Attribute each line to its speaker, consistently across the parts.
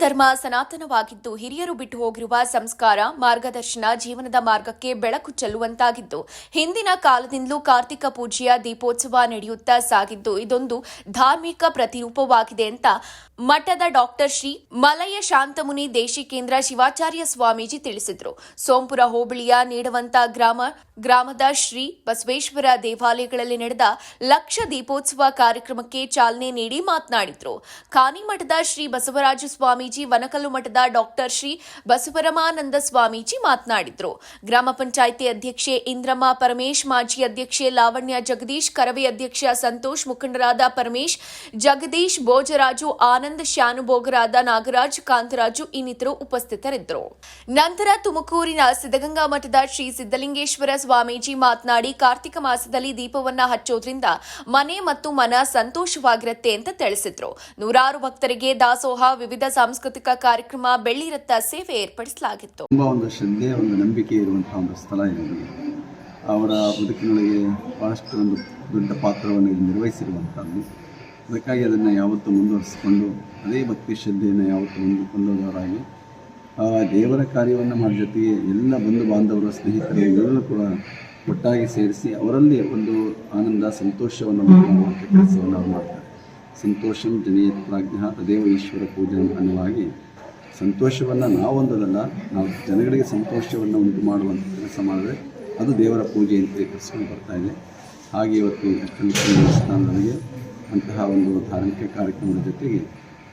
Speaker 1: ಧರ್ಮ ಸನಾತನವಾಗಿದ್ದು ಹಿರಿಯರು ಬಿಟ್ಟು ಹೋಗಿರುವ ಸಂಸ್ಕಾರ ಮಾರ್ಗದರ್ಶನ ಜೀವನದ ಮಾರ್ಗಕ್ಕೆ ಬೆಳಕು ಚೆಲ್ಲುವಂತಾಗಿದ್ದು ಹಿಂದಿನ ಕಾಲದಿಂದಲೂ ಕಾರ್ತಿಕ ಪೂಜೆಯ ದೀಪೋತ್ಸವ ನಡೆಯುತ್ತಾ ಸಾಗಿದ್ದು ಇದೊಂದು ಧಾರ್ಮಿಕ ಪ್ರತಿರೂಪವಾಗಿದೆ ಅಂತ ಮಠದ ಡಾಕ್ಟರ್ ಶ್ರೀ ಮಲಯ ಶಾಂತಮುನಿ ದೇಶಿಕೇಂದ್ರ ಶಿವಾಚಾರ್ಯ ಸ್ವಾಮೀಜಿ ತಿಳಿಸಿದರು. ಸೋಂಪುರ ಹೋಬಳಿಯ ನೀಡವಂತ ಗ್ರಾಮದ ಶ್ರೀ ಬಸವೇಶ್ವರ ದೇವಾಲಯಗಳಲ್ಲಿ ನಡೆದ ಲಕ್ಷ ದೀಪೋತ್ಸವ ಕಾರ್ಯಕ್ರಮಕ್ಕೆ ಚಾಲನೆ ನೀಡಿ ಮಾತನಾಡಿದರು. ಕಾನಿಮಠದ ಶ್ರೀ ಬಸವರಾಜ ಸ್ವಾಮೀಜಿ, ವನಕಲ್ಲು ಮಠದ ಡಾಕ್ಟರ್ ಶ್ರೀ ಬಸವರಮಾನಂದ ಸ್ವಾಮೀಜಿ ಮಾತನಾಡಿದರು. ಗ್ರಾಮ ಪಂಚಾಯಿತಿ ಅಧ್ಯಕ್ಷೆ ಇಂದ್ರಮ್ಮ ಪರಮೇಶ್, ಮಾಜಿ ಅಧ್ಯಕ್ಷೆ ಲಾವಣ್ಯ ಜಗದೀಶ್, ಕರವೇ ಅಧ್ಯಕ್ಷ ಸಂತೋಷ್, ಮುಖಂಡರಾದ ಪರಮೇಶ್, ಜಗದೀಶ್, ಭೋಜರಾಜು, ಆನಂದ್, ಶಾನುಭೋಗರಾದ ನಾಗರಾಜ್, ಕಾಂತರಾಜು ಇನ್ನಿತರು ಉಪಸ್ಥಿತರಿದ್ದರು. ನಂತರ ತುಮಕೂರಿನ ಸಿದ್ದಗಂಗಾ ಮಠದ ಶ್ರೀ ಸಿದ್ದಲಿಂಗೇಶ್ವರ ಸ್ವಾಮೀಜಿ ಮಾತನಾಡಿ, ಕಾರ್ತಿಕ ಮಾಸದಲ್ಲಿ ದೀಪವನ್ನ ಹಚ್ಚೋದ್ರಿಂದ ಮನೆ ಮತ್ತು ಮನ ಸಂತೋಷವಾಗಿರುತ್ತೆ ಅಂತ ತಿಳಿಸಿದ್ರು. ನೂರಾರು ಭಕ್ತರಿಗೆ ದಾಸೋಹ, ವಿವಿಧ ಸಾಂಸ್ಕೃತಿಕ ಕಾರ್ಯಕ್ರಮ, ಬೆಳ್ಳಿ ರಥ ಸೇವೆ ಏರ್ಪಡಿಸಲಾಗಿತ್ತು.
Speaker 2: ತುಂಬಾ ಒಂದು ಶ್ರದ್ಧೆ, ಒಂದು ನಂಬಿಕೆ ಇರುವಂತಹ ಒಂದು ಸ್ಥಳ ಇದು. ಅವರ ಬದುಕಿನೊಳಗೆ ಬಹಳಷ್ಟು ಒಂದು ದೊಡ್ಡ ಪಾತ್ರವನ್ನು ನಿರ್ವಹಿಸಿರುವಂಥದ್ದು. ಅದಕ್ಕಾಗಿ ಅದನ್ನು ಯಾವತ್ತೂ ಮುಂದುವರಿಸಿಕೊಂಡು ಅದೇ ಭಕ್ತಿ ಶ್ರದ್ಧೆಯನ್ನು ಯಾವತ್ತೂ ಕೊಂಡೋದವರಾಗಿ ದೇವರ ಕಾರ್ಯವನ್ನು ಮಾಡೋ ಜೊತೆಗೆ ಎಲ್ಲ ಬಂಧು ಬಾಂಧವರು, ಸ್ನೇಹಿತರು ಎಲ್ಲರೂ ಕೂಡ ಒಟ್ಟಾಗಿ ಸೇರಿಸಿ ಅವರಲ್ಲಿ ಒಂದು ಆನಂದ, ಸಂತೋಷವನ್ನು ಮಾಡುವಂಥ ಕೆಲಸವನ್ನು ಅವರು ಮಾಡ್ತಾರೆ. ಸಂತೋಷಂ ಜನಯತ್ ಪ್ರಾಜ್ಞ ತದೇವ ಈಶ್ವರ ಪೂಜೆ ಅನ್ನುವಾಗಿ ಸಂತೋಷವನ್ನು ನಾವೊಂದಲ್ಲ, ನಾವು ಜನಗಳಿಗೆ ಸಂತೋಷವನ್ನು ಉಂಟು ಮಾಡುವಂಥ ಕೆಲಸ ಮಾಡಿದ್ರೆ ಅದು ದೇವರ ಪೂಜೆ ಅಂತ ಕರೆಸ್ಕೊಂಡು ಬರ್ತಾ ಇದೆ. ಹಾಗೆ ಇವತ್ತು ಅಷ್ಟೊಂದು ದೇವಸ್ಥಾನಗಳಿಗೆ ಅಂತಹ ಒಂದು ಧಾರ್ಮಿಕ ಕಾರ್ಯಕ್ರಮದ ಜೊತೆಗೆ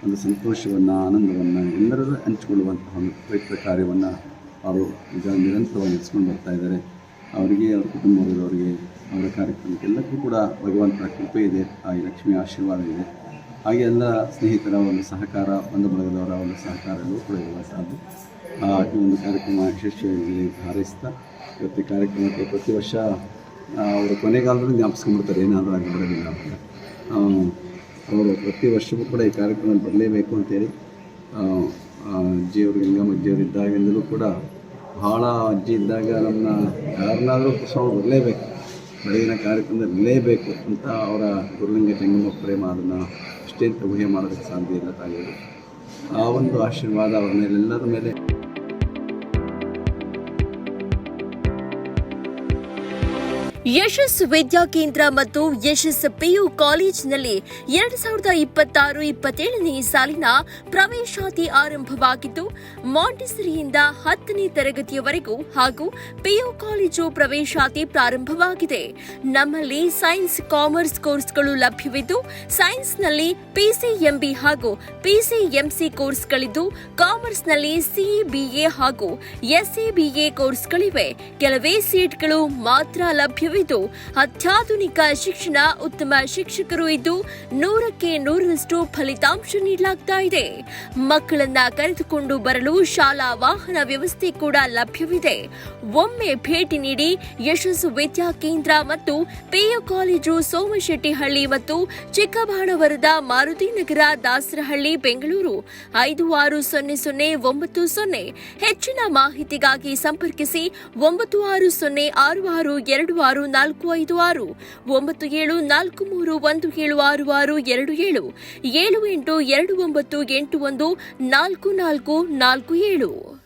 Speaker 2: ಒಂದು ಸಂತೋಷವನ್ನು, ಆನಂದವನ್ನು ಎಲ್ಲರೂ ಹಂಚಿಕೊಳ್ಳುವಂತಹ ಒಂದು ಪವಿತ್ರ ಕಾರ್ಯವನ್ನು ಅವರು ನಿರಂತರವಾಗಿ ನಡೆಸ್ಕೊಂಡು ಬರ್ತಾ ಇದ್ದಾರೆ. ಅವರಿಗೆ, ಅವರ ಕುಟುಂಬದವರಿಗೆ, ಅವರ ಕಾರ್ಯಕ್ರಮಕ್ಕೆಲ್ಲಕ್ಕೂ ಕೂಡ ಭಗವಂತನ ಕೃಪೆ ಇದೆ, ಆ ಲಕ್ಷ್ಮಿ ಆಶೀರ್ವಾದ ಇದೆ. ಹಾಗೆ ಎಲ್ಲ ಸ್ನೇಹಿತರ ಒಂದು ಸಹಕಾರ, ಬಂಧು ಬಳಗದವರ ಒಂದು ಸಹಕಾರ ಎಲ್ಲವೂ ಕೂಡ ಇರುವಂಥದ್ದು. ಈ ಒಂದು ಕಾರ್ಯಕ್ರಮ ಯಶಸ್ವಿಯಾಗಿ ಹಾರೈಸ್ತಾ ಇವತ್ತು ಕಾರ್ಯಕ್ರಮಕ್ಕೆ ಪ್ರತಿ ವರ್ಷ ಅವರು ಕೊನೆಗಾಲದಲ್ಲಿ ಜ್ಞಾಪಿಸ್ಕೊಂಡ್ಬಿಡ್ತಾರೆ, ಏನಾದರೂ ಆಗಿ ಬರೋದಿಲ್ಲ ಅಂತ. ಅವರು ಪ್ರತಿ ವರ್ಷವೂ ಕೂಡ ಈ ಕಾರ್ಯಕ್ರಮದಲ್ಲಿ ಬರಲೇಬೇಕು ಅಂತೇಳಿ ಅಜ್ಜಿಯವರು, ಗಂಗಮ್ಮ ಅಜ್ಜಿಯವರು ಇದ್ದಾಗಿಂದಲೂ ಕೂಡ ಭಾಳ ಅಜ್ಜಿ ಇದ್ದಾಗ ನಮ್ಮನ್ನ ಯಾರನ್ನಾದರೂ ಕುಸ್ಕೊಂಡು ಬರಲೇಬೇಕು, ಬೆಳಗಿನ ಕಾರ್ಯಕ್ರಮದಲ್ಲಿ ಇರಲೇಬೇಕು ಅಂತ ಅವರ ಗುರುಲಿಂಗ ಜಂಗಮ ಪ್ರೇಮ ಅದನ್ನು ಅಷ್ಟೇ ಅಂತ ಊಹೆ ಮಾಡೋದಕ್ಕೆ ಸಾಧ್ಯ ಇಲ್ಲ. ತಾಯಿಯವರು ಆ ಒಂದು ಆಶೀರ್ವಾದ ಅವರ ಮೇಲೆ, ಎಲ್ಲರ ಮೇಲೆ.
Speaker 3: ಯಶಸ್ ವಿದ್ಯಾಕೇಂದ್ರ ಮತ್ತು ಯಶಸ್ ಪಿಯು ಕಾಲೇಜಿನಲ್ಲಿ 2026-27ನೇ ಸಾಲಿನ ಪ್ರವೇಶಾತಿ ಆರಂಭವಾಗಿದ್ದು, ಮಾಂಟೆಸರಿಯಿಂದ 10ನೇ ತರಗತಿಯವರೆಗೂ ಹಾಗೂ ಪಿಯು ಕಾಲೇಜು ಪ್ರವೇಶಾತಿ ಪ್ರಾರಂಭವಾಗಿದೆ. ನಮ್ಮಲ್ಲಿ ಸೈನ್ಸ್, ಕಾಮರ್ಸ್ ಕೋರ್ಸ್ಗಳು ಲಭ್ಯವಿದ್ದು, ಸೈನ್ಸ್ನಲ್ಲಿ ಪಿಸಿಎಂಬಿ ಹಾಗೂ ಪಿಸಿಎಂಸಿ ಕೋರ್ಸ್ಗಳಿದ್ದು, ಕಾಮರ್ಸ್ನಲ್ಲಿ ಸಿಇಬಿಎ ಹಾಗೂ ಎಸ್ಎಬಿಎ ಕೋರ್ಸ್ಗಳಿವೆ. ಕೆಲವೇ ಸೀಟ್ಗಳು ಮಾತ್ರ ಲಭ್ಯವಿದ್ದು, ಅತ್ಯಾಧುನಿಕ ಶಿಕ್ಷಣ, ಉತ್ತಮ ಶಿಕ್ಷಕರು ಇದ್ದು 100ಕ್ಕೆ 100ರಷ್ಟು ಫಲಿತಾಂಶ ನೀಡಲಾಗ್ತಾ ಇದೆ. ಮಕ್ಕಳನ್ನ ಕರೆದುಕೊಂಡು ಬರಲು ಶಾಲಾ ವಾಹನ ವ್ಯವಸ್ಥೆ ಕೂಡ ಲಭ್ಯವಿದೆ. ಒಮ್ಮೆ ಭೇಟಿ ನೀಡಿ. ಯಶಸ್ಸು ವಿದ್ಯಾಕೇಂದ್ರ ಮತ್ತು ಪಿಯು ಕಾಲೇಜು, ಸೋಮಶೆಟ್ಟಿಹಳ್ಳಿ ಮತ್ತು ಚಿಕ್ಕಬಾಣವರದ, ಮಾರುತಿನಗರ, ದಾಸರಹಳ್ಳಿ, ಬೆಂಗಳೂರು 560090. ಹೆಚ್ಚಿನ ಮಾಹಿತಿಗಾಗಿ ಸಂಪರ್ಕಿಸಿ 9606626456, 9743176627, 7829814447.